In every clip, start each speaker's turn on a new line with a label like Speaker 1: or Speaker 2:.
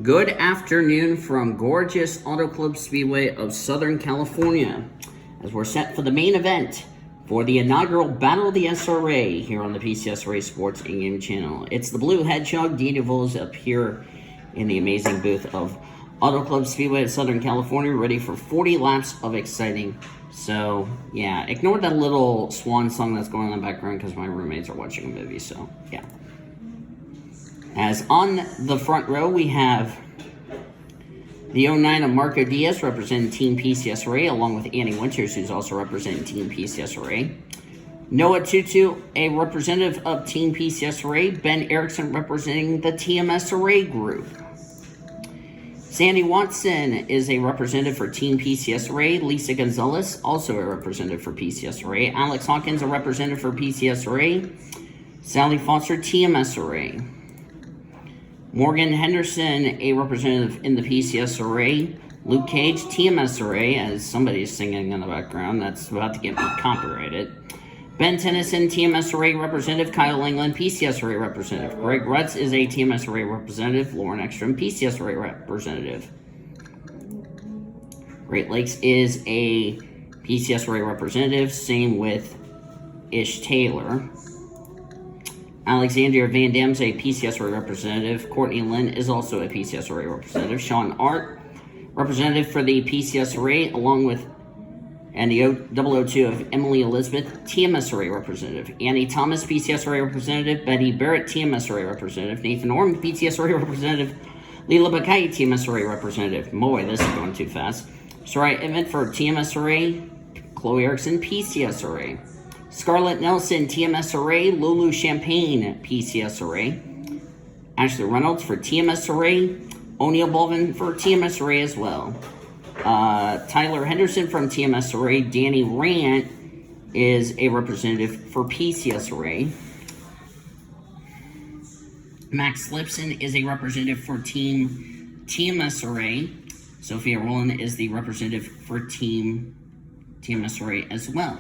Speaker 1: Good afternoon from gorgeous Auto Club Speedway of Southern California, as we're set for the main event for the inaugural Battle of the SRA here on the PCSRA Sports in-game channel. It's the Blue Hedgehog, Dean DeVos, up here in the amazing booth of Auto Club Speedway of Southern California, ready for 40 laps of exciting. So, yeah, ignore that little swan song that's going on in the background because my roommates are watching a movie, so, yeah. As on the front row, we have the 09 of Marco Diaz representing Team PCSRA, along with Annie Winters, who's also representing Team PCSRA. Noah Tutu, a representative of Team PCSRA. Ben Erickson representing the TMSRA group. Sandy Watson is a representative for Team PCSRA. Lisa Gonzalez, also a representative for PCSRA. Alex Hawkins, a representative for PCSRA. Sally Foster, TMSRA. Morgan Henderson, a representative in the PCSRA. Luke Cage, TMSRA, as somebody's singing in the background. That's about to get me copyrighted. Ben Tennyson, TMSRA representative. Kyle England, PCSRA representative. Greg Rutz is a TMSRA representative. Lauren Ekstrom, PCSRA representative. Great Lakes is a PCSRA representative. Same with Ish Taylor. Alexandria Van Dam's a PCSRA representative. Courtney Lynn is also a PCSRA representative. Sean Art, representative for the PCSRA, along with and the 002 of Emily Elizabeth, TMSRA representative. Annie Thomas, PCSRA representative. Betty Barrett, TMSRA representative. Nathan Orm, PCSRA representative. Leela Bakai, TMSRA representative. Boy, this is going too fast. Soraya Emmett for TMSRA. Chloe Erickson, PCSRA. Scarlett Nelson, TMSRA. Lulu Champagne, PCSRA. Ashley Reynolds for TMSRA. O'Neill Bolvin for TMSRA as well. Tyler Henderson from TMSRA. Danny Rant is a representative for PCSRA. Max Lipson is a representative for Team TMSRA. Sophia Rowland is the representative for Team TMSRA as well.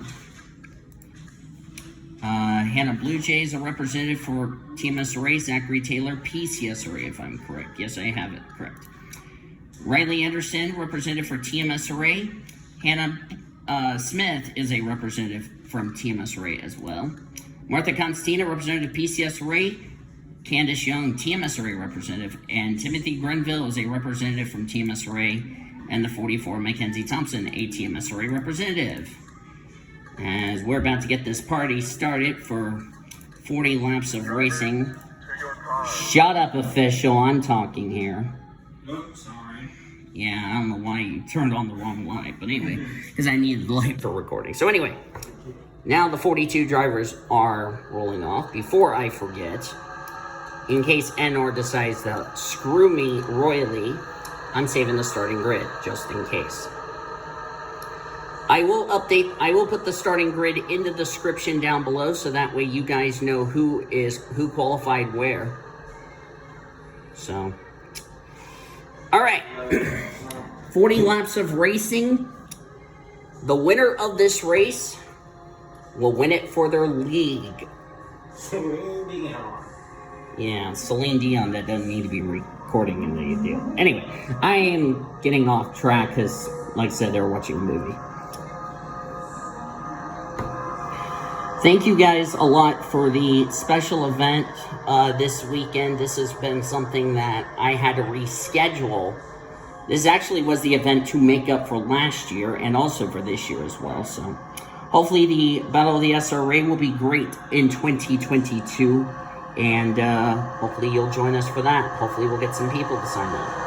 Speaker 1: Hannah Blue Jay is a representative for TMSRA. Zachary Taylor, PCSRA, if I'm correct. Yes, I have it correct. Riley Anderson, representative for TMSRA. Hannah Smith is a representative from TMSRA as well. Martha Constina, representative PCSRA. Candace Young, TMSRA representative. And Timothy Grenville is a representative from TMSRA. And the 44, Mackenzie Thompson, a TMSRA representative. As we're about to get this party started for 40 laps of racing. Shut up, official. I'm talking here.
Speaker 2: Oops, sorry.
Speaker 1: Yeah, I don't know why you turned on the wrong light, but anyway, because I needed the light for recording. So anyway, now the 42 drivers are rolling off. Before I forget, in case NR decides to screw me royally, I'm saving the starting grid, just in case. I will put the starting grid in the description down below, so that way you guys know who qualified where. So, all right, 40 laps of racing. The winner of this race will win it for their league.
Speaker 2: Celine Dion.
Speaker 1: Yeah, Celine Dion, that doesn't need to be recording in the deal. Anyway, I am getting off track because, like I said, they were watching a movie. Thank you guys a lot for the special event this weekend. This has been something that I had to reschedule. This actually was the event to make up for last year and also for this year as well. So hopefully the Battle of the SRA will be great in 2022. And hopefully you'll join us for that. Hopefully we'll get some people to sign up.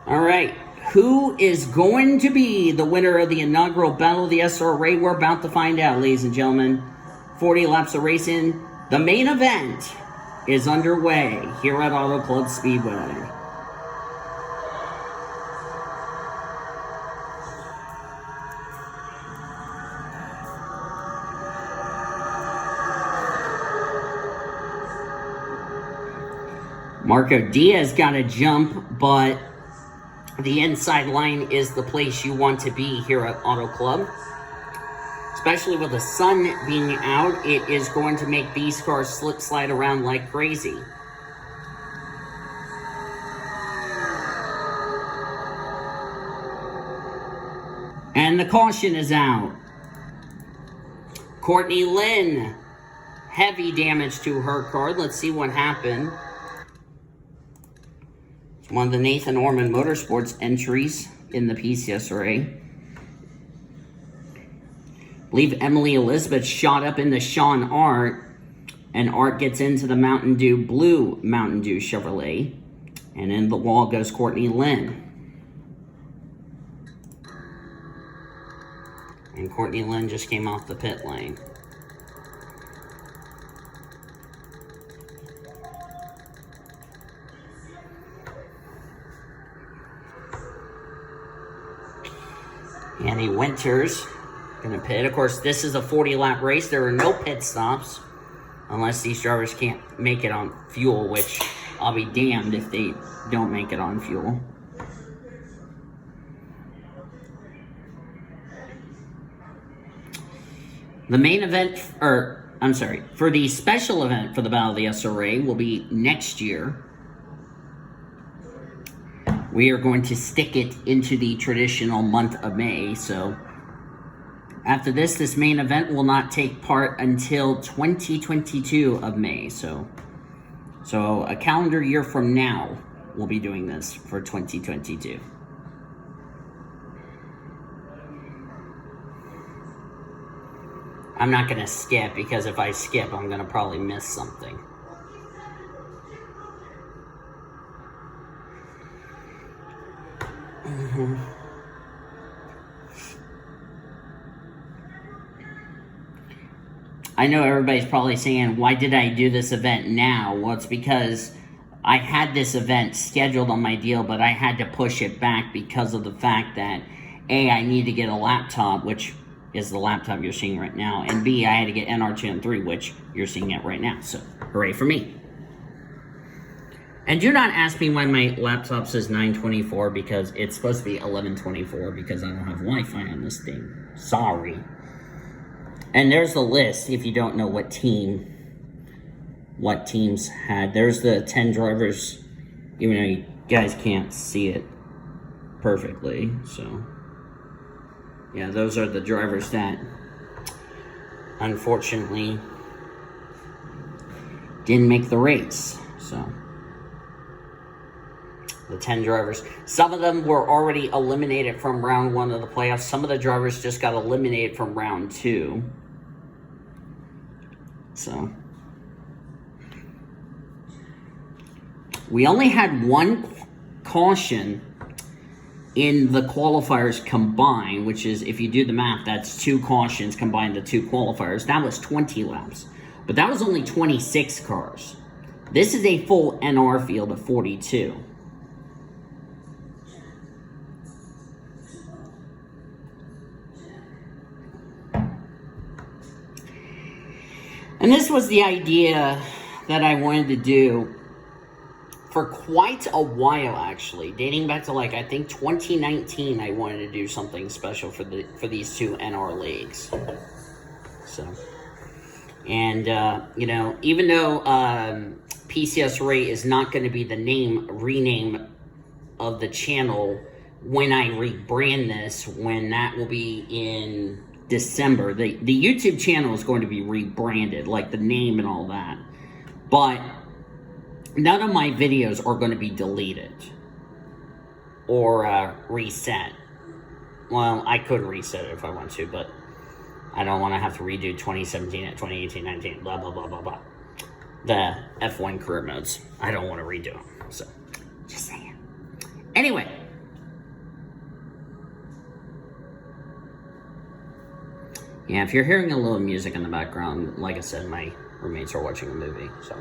Speaker 1: All right, who is going to be the winner of the inaugural Battle of the SRA? We're about to find out, ladies and gentlemen. 40 laps of racing. The main event is underway here at Auto Club Speedway. Marco Diaz got a jump, but The inside line is the place you want to be here at Auto Club. Especially with the sun being out, it is going to make these cars slip slide around like crazy. And the caution is out. Courtney Lynn, heavy damage to her car. Let's see what happened. It's one of the Nathan Orman Motorsports entries in the PCSRA. I believe Emily Elizabeth shot up into Sean Art, and Art gets into the blue Mountain Dew Chevrolet, and in the wall goes Courtney Lynn. And Courtney Lynn just came off the pit lane. Annie Winters gonna pit. Of course, this is a 40-lap race. There are no pit stops unless these drivers can't make it on fuel, which I'll be damned if they don't make it on fuel. The main event, for the special event for the Battle of the SRA will be next year. We are going to stick it into the traditional month of May, so after this main event will not take part until 2022 of May, so a calendar year from now, we'll be doing this for 2022. I'm not going to skip, because if I skip, I'm going to probably miss something. I know everybody's probably saying, why did I do this event now? Well, it's because I had this event scheduled on my deal, but I had to push it back because of the fact that, A, I need to get a laptop, which is the laptop you're seeing right now, and B, I had to get NR2 and 3, which you're seeing it right now, so hooray for me. And do not ask me why my laptop says 924, because it's supposed to be 1124, because I don't have Wi-Fi on this thing. Sorry. And there's the list, if you don't know what teams had. There's the 10 drivers, even though you guys can't see it perfectly, so. Yeah, those are the drivers that, unfortunately, didn't make the race, so. The 10 drivers. Some of them were already eliminated from round 1 of the playoffs. Some of the drivers just got eliminated from round 2. So. We only had one caution in the qualifiers combined, which is, if you do the math, that's 2 cautions combined to 2 qualifiers. That was 20 laps. But that was only 26 cars. This is a full NR field of 42. And this was the idea that I wanted to do for quite a while, actually. Dating back to, like, I think 2019, I wanted to do something special for these 2 NR leagues. So, and, you know, even though PCSRA is not going to be the rename of the channel when I rebrand this, when that will be in December. The YouTube channel is going to be rebranded, like the name and all that. But none of my videos are going to be deleted or reset. Well, I could reset it if I want to, but I don't want to have to redo 2017, 2018, 19, blah, blah, blah, blah, blah. The F1 career modes. I don't want to redo them. So, just saying. Anyway. Yeah, if you're hearing a little music in the background, like I said, my roommates are watching a movie, so.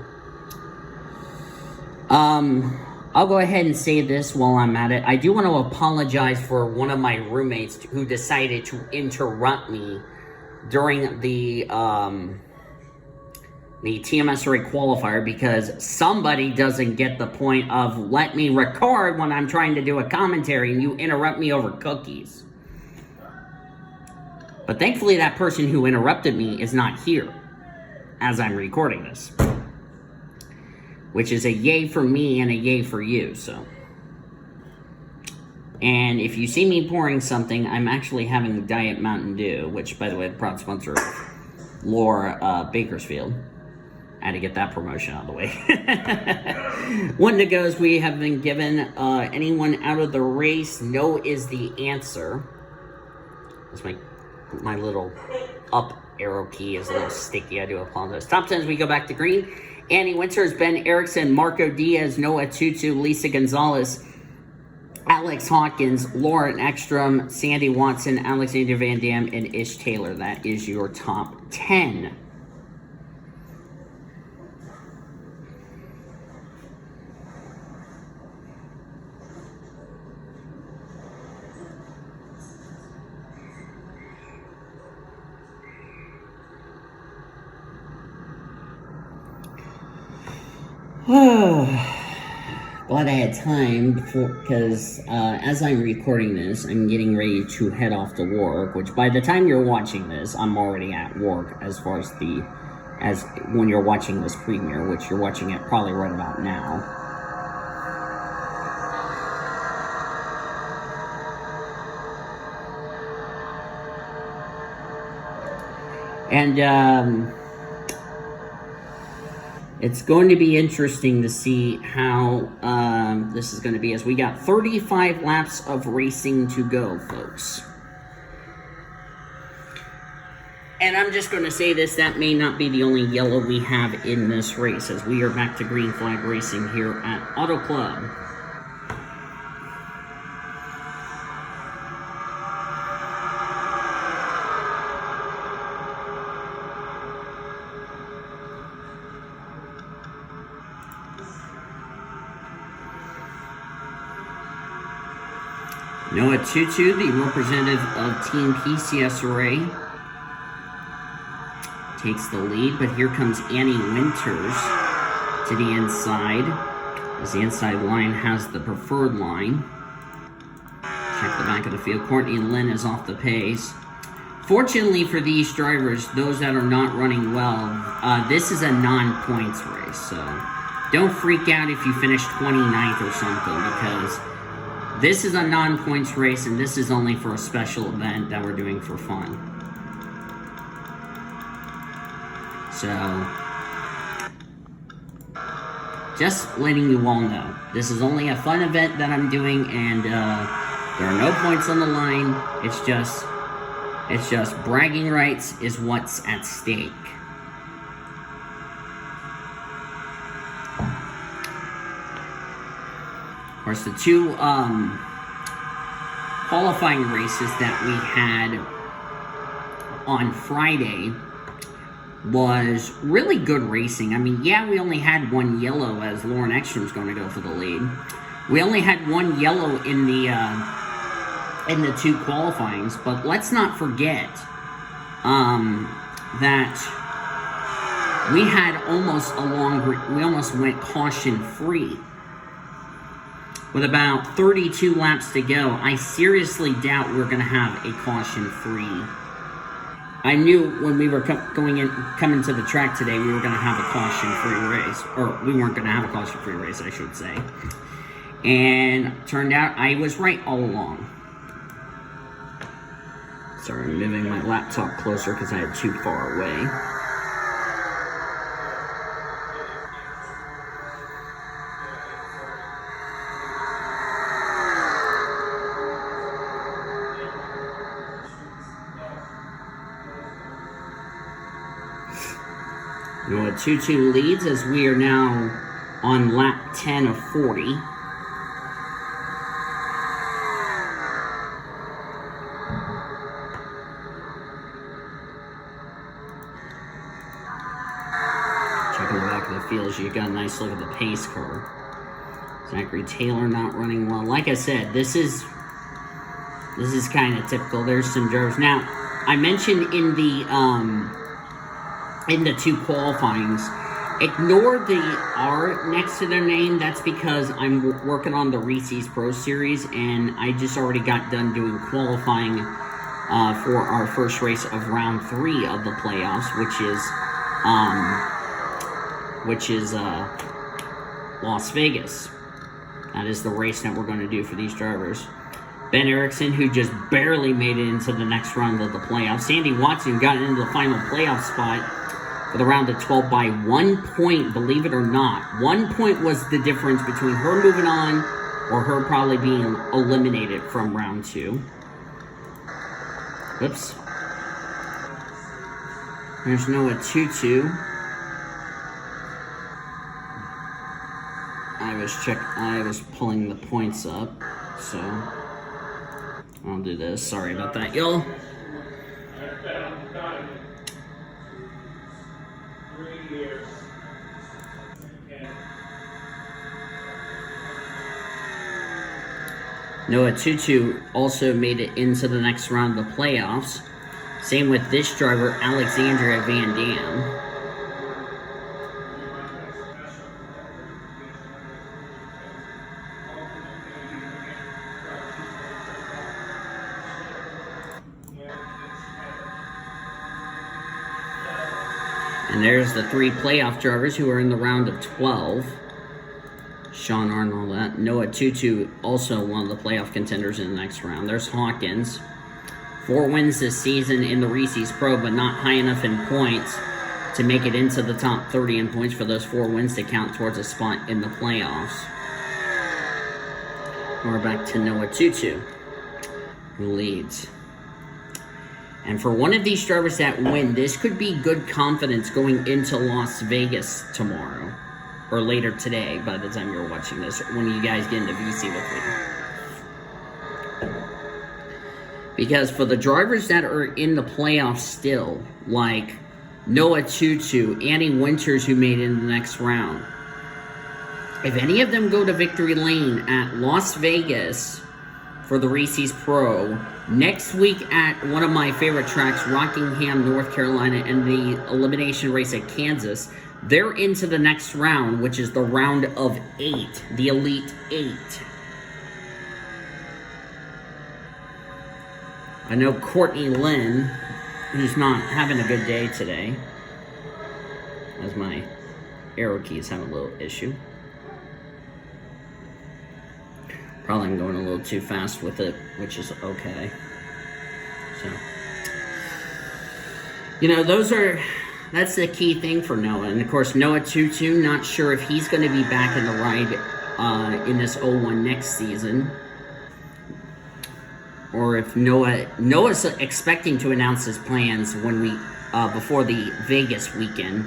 Speaker 1: I'll go ahead and say this while I'm at it. I do want to apologize for one of my roommates who decided to interrupt me during the the TMSRA qualifier, because somebody doesn't get the point of let me record when I'm trying to do a commentary and you interrupt me over cookies. But thankfully that person who interrupted me is not here as I'm recording this, which is a yay for me and a yay for you. So, and if you see me pouring something, I'm actually having Diet Mountain Dew, which, by the way, the proud sponsor of Laura Bakersfield. I had to get that promotion out of the way. One to goes, we have been given anyone out of the race. No is the answer. That's my little up arrow key is a little sticky. I do apologize. Top 10s, we go back to green. Annie Winters, Ben Erickson, Marco Diaz, Noah Tutu, Lisa Gonzalez, Alex Hawkins, Lauren Ekstrom, Sandy Watson, Alexander Van Dam, and Ish Taylor. That is your top 10. Glad I had time because as I'm recording this, I'm getting ready to head off to work, which by the time you're watching this, I'm already at work as far as when you're watching this premiere, which you're watching it probably right about now. And it's going to be interesting to see how this is going to be, as we got 35 laps of racing to go, folks. And I'm just going to say this, that may not be the only yellow we have in this race, as we are back to green flag racing here at Auto Club. Noah Tutu, the representative of Team PCSRA, takes the lead, but here comes Annie Winters to the inside, as the inside line has the preferred line. Check the back of the field. Courtney Lynn is off the pace. Fortunately for these drivers, those that are not running well, this is a non-points race, so don't freak out if you finish 29th or something, because this is a non-points race, and this is only for a special event that we're doing for fun. So, just letting you all know, this is only a fun event that I'm doing, and there are no points on the line. It's just bragging rights is what's at stake. Of course, the two qualifying races that we had on Friday was really good racing. I mean, yeah, we only had one yellow, as Lauren Ekstrom's going to go for the lead. We only had one yellow in the two qualifyings, but let's not forget that we had we almost went caution free. With about 32 laps to go, I seriously doubt we're going to have a caution-free. I knew when we were coming to the track today, we were going to have a caution-free race. Or we weren't going to have a caution-free race, I should say. And turned out I was right all along. Sorry, I'm moving my laptop closer because I had too far away. Noah Tutu leads as we are now on lap 10 of 40. Checking the back of the field, you got a nice look at the pace car. Zachary Taylor not running well. Like I said, this is kind of typical. There's some drivers. Now, I mentioned in the in the 2 qualifyings. Ignore the R next to their name. That's because I'm working on the Reese's Pro Series, and I just already got done doing qualifying for our first race of round 3 of the playoffs, which is Las Vegas. That is the race that we're going to do for these drivers. Ben Erickson, who just barely made it into the next round of the playoffs. Sandy Watson got into the final playoff spot for the round of 12 by 1 point, believe it or not. 1 point was the difference between her moving on or her probably being eliminated from round 2. Oops. There's Noah Tutu. I was pulling the points up, so I'll do this. Sorry about that, y'all. Noah Tutu also made it into the next round of the playoffs. Same with this driver, Alexandria Van Dam. And there's the 3 playoff drivers who are in the round of 12. Sean Arnold, Noah Tutu, also one of the playoff contenders in the next round. There's Hawkins. 4 wins this season in the Reese's Pro, but not high enough in points to make it into the top 30 in points for those 4 wins to count towards a spot in the playoffs. We're back to Noah Tutu, who leads. And for one of these drivers that win, this could be good confidence going into Las Vegas tomorrow. Or later today, by the time you're watching this, when you guys get into VC with me. Because for the drivers that are in the playoffs still, like Noah Tutu, Annie Winters, who made it in the next round, if any of them go to victory lane at Las Vegas for the Reese's Pro, next week at one of my favorite tracks, Rockingham, North Carolina, and the elimination race at Kansas, they're into the next round, which is the round of 8, the Elite 8. I know Courtney Lynn, who's not having a good day today, as my arrow keys have a little issue. Probably I'm going a little too fast with it, which is okay. So, you know, that's the key thing for Noah. And of course, Noah Tutu, not sure if he's going to be back in the ride in this 01 next season. Or if Noah's expecting to announce his plans when before the Vegas weekend,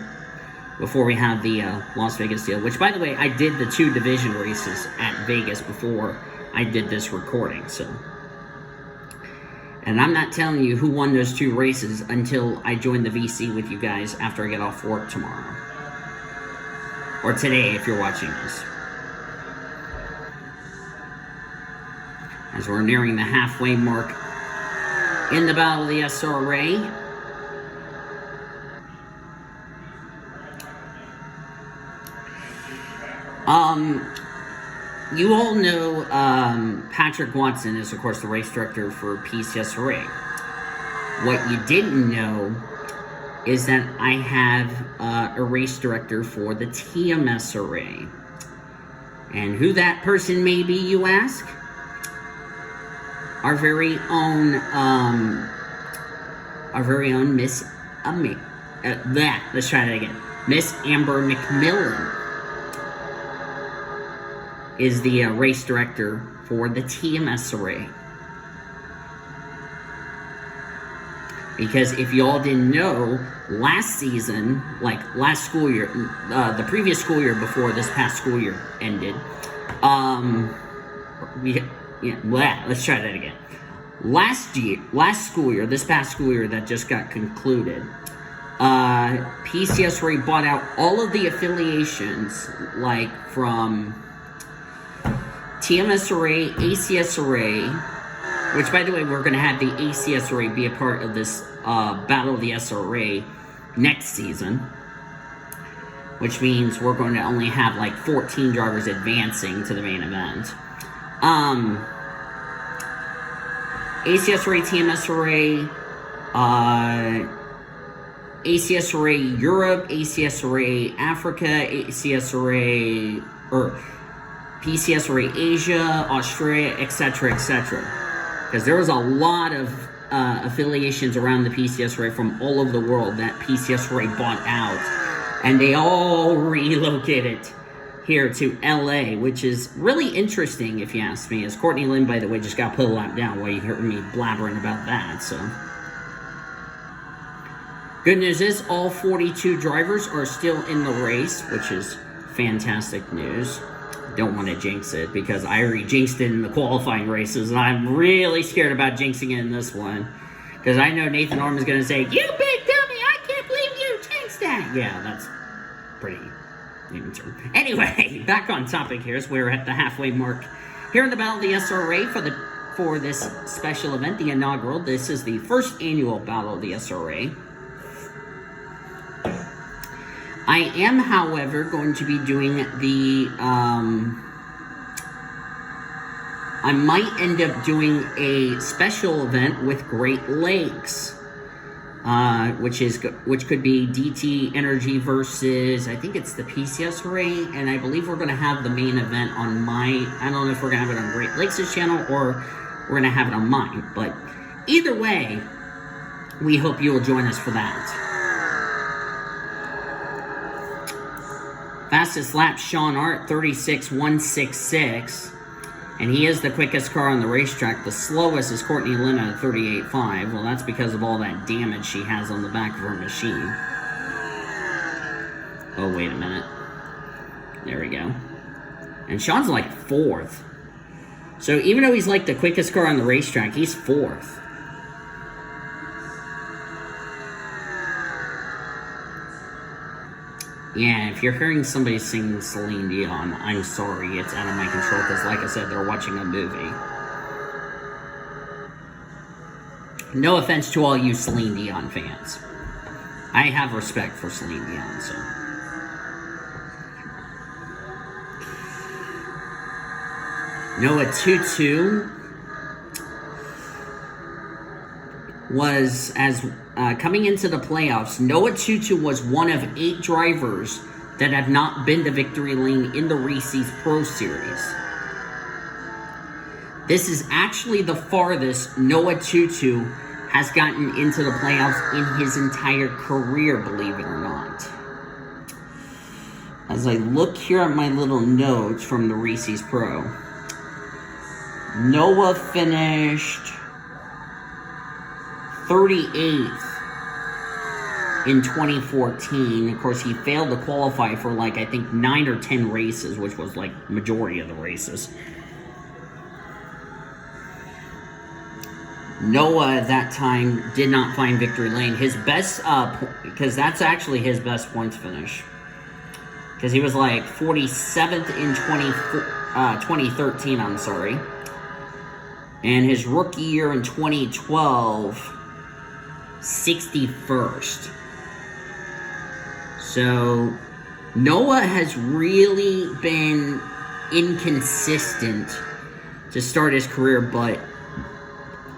Speaker 1: before we have the Las Vegas deal. Which, by the way, I did the 2 division races at Vegas before I did this recording. So, and I'm not telling you who won those 2 races until I join the VC with you guys after I get off work tomorrow. Or today, if you're watching this. As we're nearing the halfway mark in the Battle of the SRA. You all know Patrick Watson is, of course, the race director for PCSRA. What you didn't know is that I have a race director for the TMSRA. And who that person may be, you ask? Our very own Miss let's try that again. Miss Amber McMillan is the race director for the TMSRA. Because if y'all didn't know, last season, like last school year, the previous school year before this past school year ended, let's try that again. Last school year, this past school year that just got concluded, PCSRA bought out all of the affiliations, like from TMSRA, ACSRA, which, by the way, we're going to have the ACSRA be a part of this Battle of the SRA next season, which means we're going to only have like 14 drivers advancing to the main event. ACSRA, TMSRA, ACSRA Europe, ACSRA Africa, ACSRA, or PCSRA Asia, Australia, etc., etc. Because there was a lot of affiliations around the PCSRA from all over the world that PCSRA bought out. And they all relocated here to LA, which is really interesting if you ask me. As Courtney Lynn, by the way, just got put a lap down while you heard me blabbering about that, so. Good news is all 42 drivers are still in the race, which is fantastic news. Don't want to jinx it because I already jinxed it in the qualifying races, and I'm really scared about jinxing it in this one. Because I know Nathan Orman's going to say, "You big dummy, I can't believe you jinxed that." Yeah, that's pretty... Anyway, back on topic here, as we're at the halfway mark here in the Battle of the SRA for this special event, the inaugural. This is the first annual Battle of the SRA. I am, however, going to be doing the, I might end up doing a special event with Great Lakes, which could be DT Energy versus, I think it's the PCSRA, and I believe we're going to have the main event on my, I don't know if we're going to have it on Great Lakes' channel or we're going to have it on mine, but either way, we hope you will join us for that. Fastest lap, Sean Art, 36.166. And he is the quickest car on the racetrack. The slowest is Courtney Lynn at 38.5. Well, that's because of all that damage she has on the back of her machine. Oh, wait a minute. There we go. And Sean's like 4th. So even though he's like the quickest car on the racetrack, he's 4th. Yeah, if you're hearing somebody sing Celine Dion, I'm sorry, it's out of my control, because like I said, they're watching a movie. No offense to all you Celine Dion fans. I have respect for Celine Dion, so. Noah Tutu was, as coming into the playoffs, Noah Tutu was one of 8 drivers that have not been to victory lane in the Reese's Pro Series. This is actually the farthest Noah Tutu has gotten into the playoffs in his entire career, believe it or not. As I look here at my little notes from the Reese's Pro, Noah finished 38th in 2014. Of course, he failed to qualify for like, I think, 9 or 10 races, which was like majority of the races. Noah at that time did not find victory lane. His best, because that's actually his best points finish. Because he was like 47th in 2013, I'm sorry. And his rookie year in 2012... 61st. So Noah has really been inconsistent to start his career, but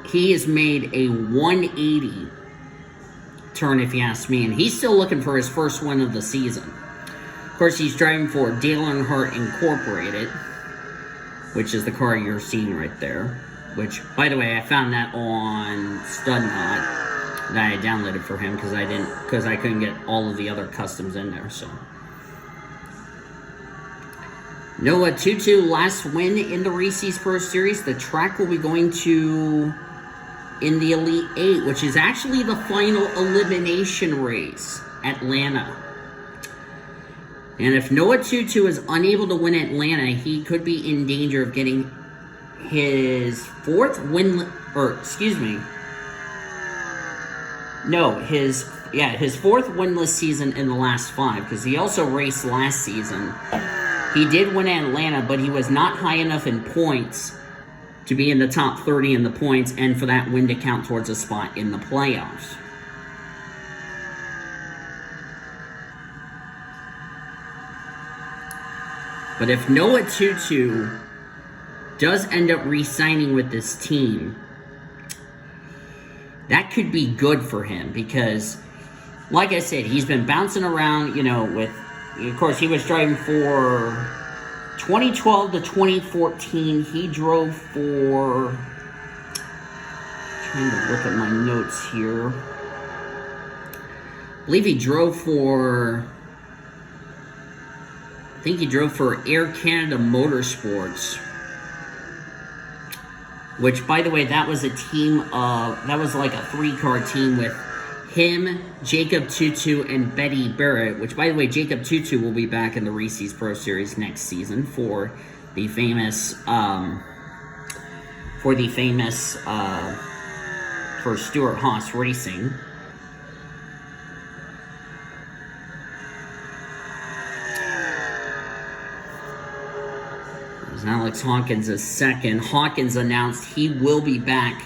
Speaker 1: he has made a 180 turn, if you ask me, and he's still looking for his first win of the season. Of course, he's driving for Dale Earnhardt Incorporated, which is the car you're seeing right there, which, by the way, I found that on StudNot that I downloaded for him because I couldn't get all of the other customs in there. So Noah Tutu, last win in the Reese's Pro Series. The track will be going to in the Elite 8, which is actually the final elimination race, Atlanta. And if Noah Tutu is unable to win Atlanta, he could be in danger of getting his 4th win, or excuse me, no, his 4th winless season in the last 5, because he also raced last season. He did win Atlanta, but he was not high enough in points to be in the top 30 in the points, and for that win to count towards a spot in the playoffs. But if Noah Tutu does end up re-signing with this team, that could be good for him because, like I said, he's been bouncing around, with, of course, he was driving for 2012 to 2014. He drove for, trying to look at my notes here. I believe he drove for, Air Canada Motorsports, which, by the way, that was a team of, that was like a 3-car team with him, Jacob Tutu, and Betty Barrett, which, by the way, Jacob Tutu will be back in the Reese's Pro Series next season for the famous, for Stuart Haas Racing. Alex Hawkins is second. Hawkins announced he will be back.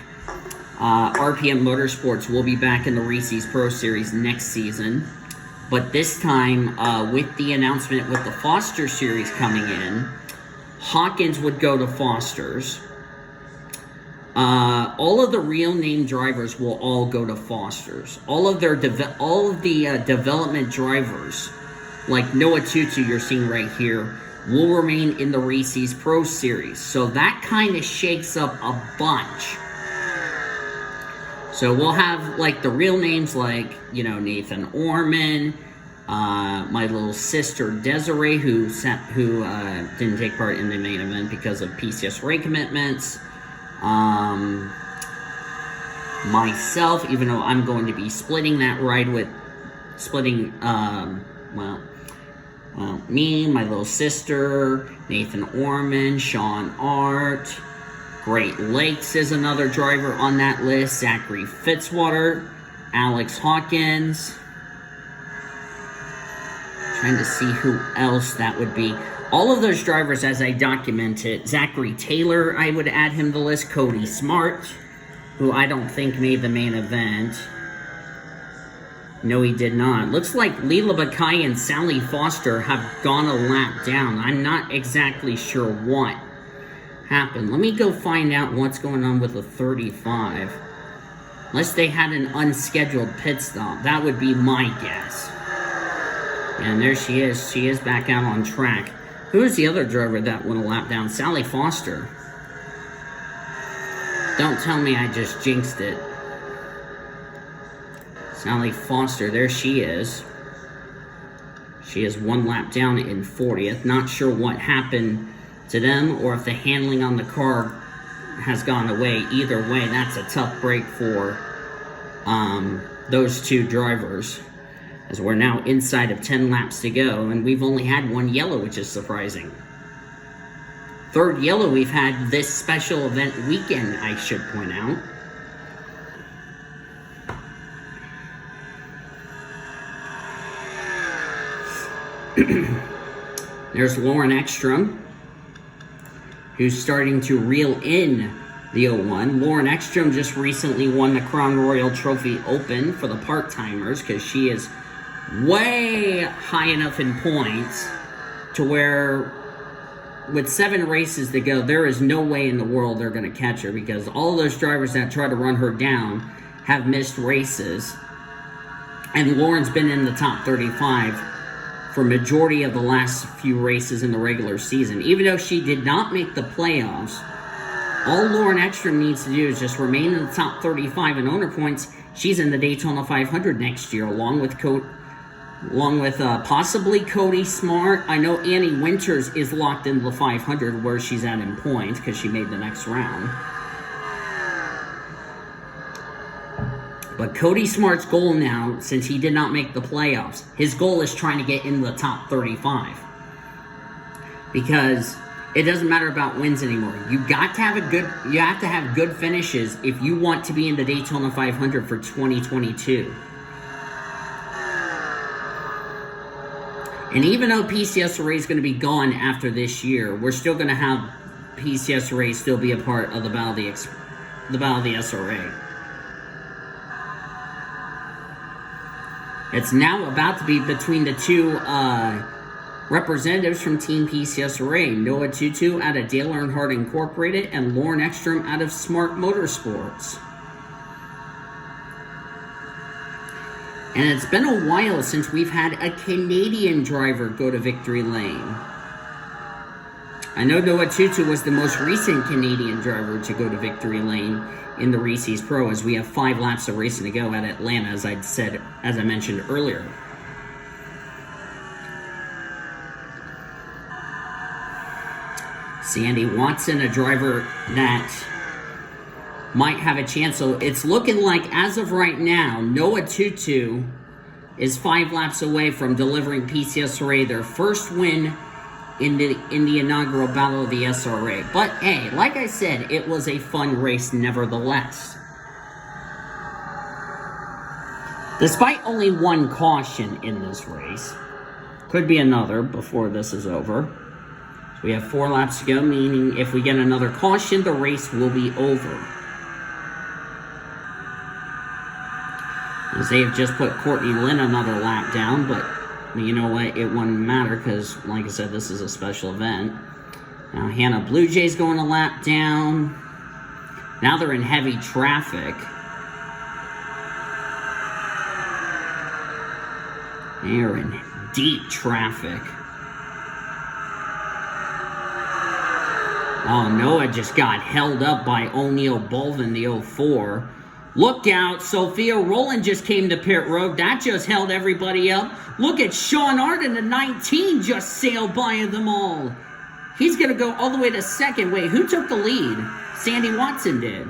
Speaker 1: RPM Motorsports will be back in the Reese's Pro Series next season. But this time, with the announcement with the Foster Series coming in, Hawkins would go to Foster's. All of the real name drivers will all go to Foster's. All of the development drivers, like Noah Tutu you're seeing right here, will remain in the Reese's Pro Series. So that kind of shakes up a bunch. So we'll have, like, the real names like, Nathan Orman, my little sister Desiree, who didn't take part in the main event because of PCSRA commitments. Myself, even though I'm going to be splitting that ride with, me, my little sister, Nathan Orman, Sean Art, Great Lakes is another driver on that list, Zachary Fitzwater, Alex Hawkins. Trying to see who else that would be. All of those drivers, as I documented, Zachary Taylor, I would add him to the list, Cody Smart, who I don't think made the main event. No, he did not. Looks like Leela Bakai and Sally Foster have gone a lap down. I'm not exactly sure what happened. Let me go find out what's going on with the 35. Unless they had an unscheduled pit stop. That would be my guess. And there she is. She is back out on track. Who's the other driver that went a lap down? Sally Foster. Don't tell me I just jinxed it. Sally Foster, there she is. She is one lap down in 40th. Not sure what happened to them or if the handling on the car has gone away. Either way, that's a tough break for those two drivers, as we're now inside of 10 laps to go, and we've only had one yellow, which is surprising. Third yellow we've had this special event weekend, I should point out. There's Lauren Ekstrom, who's starting to reel in the 01. Lauren Ekstrom just recently won the Crown Royal Trophy Open for the part-timers because she is way high enough in points to where with 7 races to go, there is no way in the world they're going to catch her because all those drivers that try to run her down have missed races. And Lauren's been in the top 35 for majority of the last few races in the regular season. Even though she did not make the playoffs, all Lauren Ekstrom needs to do is just remain in the top 35 in owner points. She's in the Daytona 500 next year, along with possibly Cody Smart. I know Annie Winters is locked into the 500 where she's at in points because she made the next round. But Cody Smart's goal now, since he did not make the playoffs, his goal is trying to get into the top 35. Because it doesn't matter about wins anymore. You have to have good finishes if you want to be in the Daytona 500 for 2022. And even though PCSRA is going to be gone after this year, we're still going to have PCSRA still be a part of the Battle of the SRA. It's now about to be between the two Representatives from Team PCSRA, Noah Tutu out of Dale Earnhardt Incorporated and Lauren Ekstrom out of Smart Motorsports. And it's been a while since we've had a Canadian driver go to victory lane. I know Noah Tutu was the most recent Canadian driver to go to victory lane in the Reese's Pro, as we have 5 laps of racing to go at Atlanta, as I mentioned earlier. Sandy Watson, a driver that might have a chance. So it's looking like, as of right now, Noah Tutu is 5 laps away from delivering PCSRA their first win in the inaugural Battle of the SRA. But hey, like I said, it was a fun race nevertheless. Despite only 1 caution in this race, could be another before this is over. We have 4 laps to go, meaning if we get another caution, the race will be over. As they have just put Courtney Lynn another lap down, but you know what? It wouldn't matter because, like I said, this is a special event. Now Hannah Blue Jay's going a lap down. Now they're in heavy traffic. They're in deep traffic. Oh, Noah just got held up by O'Neal Bolvin, the 04. Look out, Sophia Rowland just came to pit road. That just held everybody up. Look at Sean Arden, the 19, just sailed by them all. He's going to go all the way to second. Wait, who took the lead? Sandy Watson did.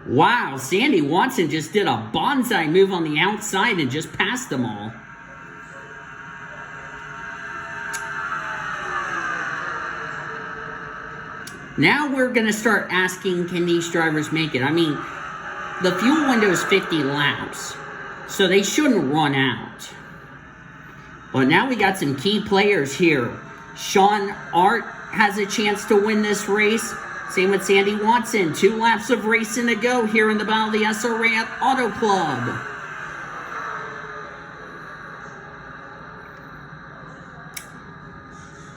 Speaker 1: Wow, Sandy Watson just did a bonsai move on the outside and just passed them all. Now we're going to start asking, can these drivers make it? I mean, the fuel window is 50 laps, so they shouldn't run out. But now we got some key players here. Sean Art has a chance to win this race. Same with Sandy Watson. 2 laps of racing to go here in the Battle of the SRA at Auto Club.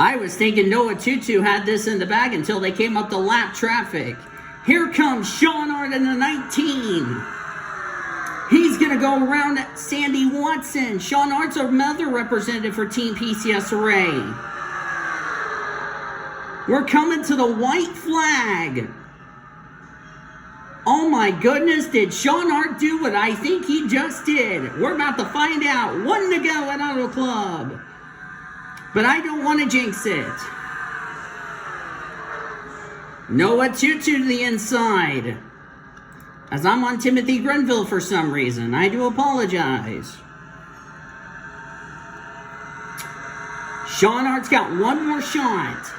Speaker 1: I was thinking Noah Tutu had this in the bag until they came up the lap traffic. Here comes Sean Arden, the 19. He's going to go around Sandy Watson. Sean Art's another representative for Team PCSRA. We're coming to the white flag. Oh my goodness, did Sean Art do what I think he just did? We're about to find out. 1 to go at Auto Club. But I don't want to jinx it. Noah Tutu to the inside. As I'm on Timothy Grenville for some reason. I do apologize. Sean Art's got 1 more shot.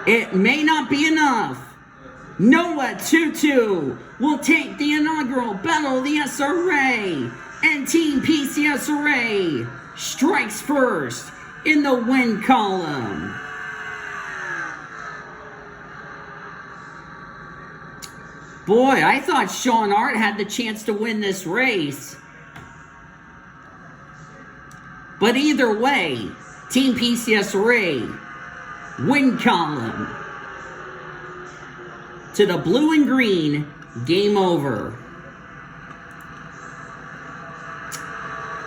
Speaker 1: It may not be enough. Noah Tutu will take the inaugural Battle of the SRA, and Team PCSRA strikes first in the win column. Boy, I thought Sean Art had the chance to win this race. But either way, Team PCSRA, win column. To the blue and green, game over.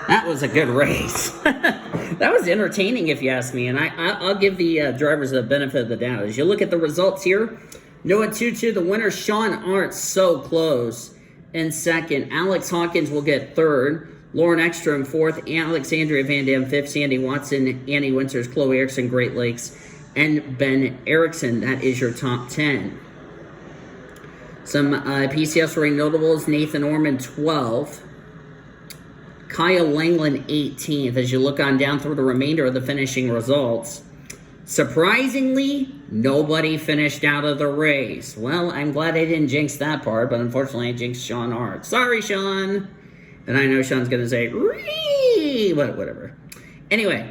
Speaker 1: That was a good race. That was entertaining, if you ask me, and I'll give the drivers the benefit of the doubt. As you look at the results here, Noah Tutu, the winner. Sean Art, so close, in second. Alex Hawkins will get third. Lauren Ekstrom, fourth. Alexandria Van Dam, fifth. Sandy Watson, Annie Winters, Chloe Erickson, Great Lakes, and Ben Erickson. That is your top 10. Some PCSRA notables: Nathan Orman, 12th. Kyle Langland, 18th. As you look on down through the remainder of the finishing results, surprisingly, nobody finished out of the race. Well, I'm glad I didn't jinx that part, but unfortunately I jinxed Sean Art. Sorry, Sean. And I know Sean's going to say, "Ree," but whatever. Anyway,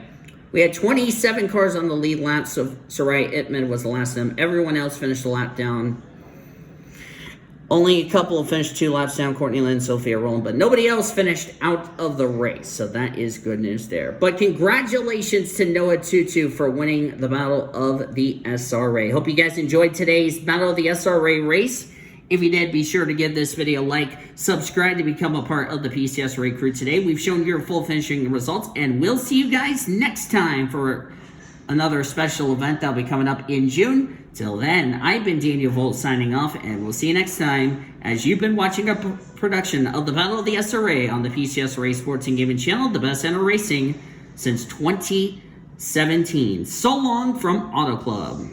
Speaker 1: We had 27 cars on the lead lap, so Sarai Itman was the last of them. Everyone else finished a lap down. Only a couple finished 2 laps down, Courtney Lynn, Sophia Rowland, but nobody else finished out of the race, so that is good news there. But congratulations to Noah Tutu for winning the Battle of the SRA. Hope you guys enjoyed today's Battle of the SRA race. If you did, be sure to give this video a like, subscribe to become a part of the PCSRA crew today. We've shown your full finishing results, and we'll see you guys next time for another special event that'll be coming up in June. Till then, I've been Daniel Volt signing off, and we'll see you next time as you've been watching a production of the Battle of the SRA on the PCSRA Sports and Gaming channel, the best in racing since 2017. So long from Auto Club.